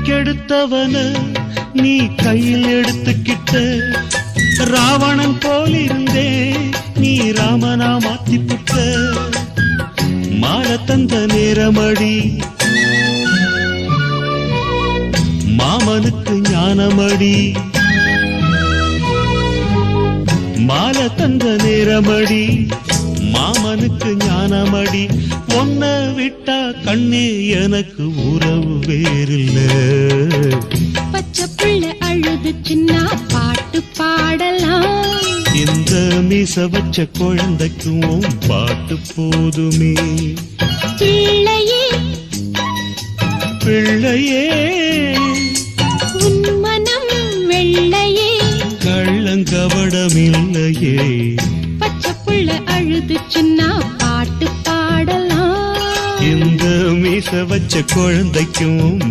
கெடுத்தவன நீ கையில் எடுத்துக்கிட்ட ராவணன் போலிருந்தே நீ ராமனா மாத்திப்புட்ட மாலை தந்த நேரமடி மாமனுக்கு ஞானமடி மாலை தந்த நேரமடி மாமனுக்கு ஞானமடி ஒன்ன விட்டா கண்ணே எனக்கு உறவு வேறில்ல பச்சை புள்ள அழுது சின்ன பாட்டு பாடலாம் இந்த மீச வச்ச குழந்தைக்கும் பாட்டு போதுமே பிள்ளையே பிள்ளையே உன் மனம் வெள்ளையே கள்ளங்கவடமில்லையே பச்சை புள்ள அழுது சின்ன பாட்டு பாடலாம் இந்த மீச வச்ச குழந்தைக்கும்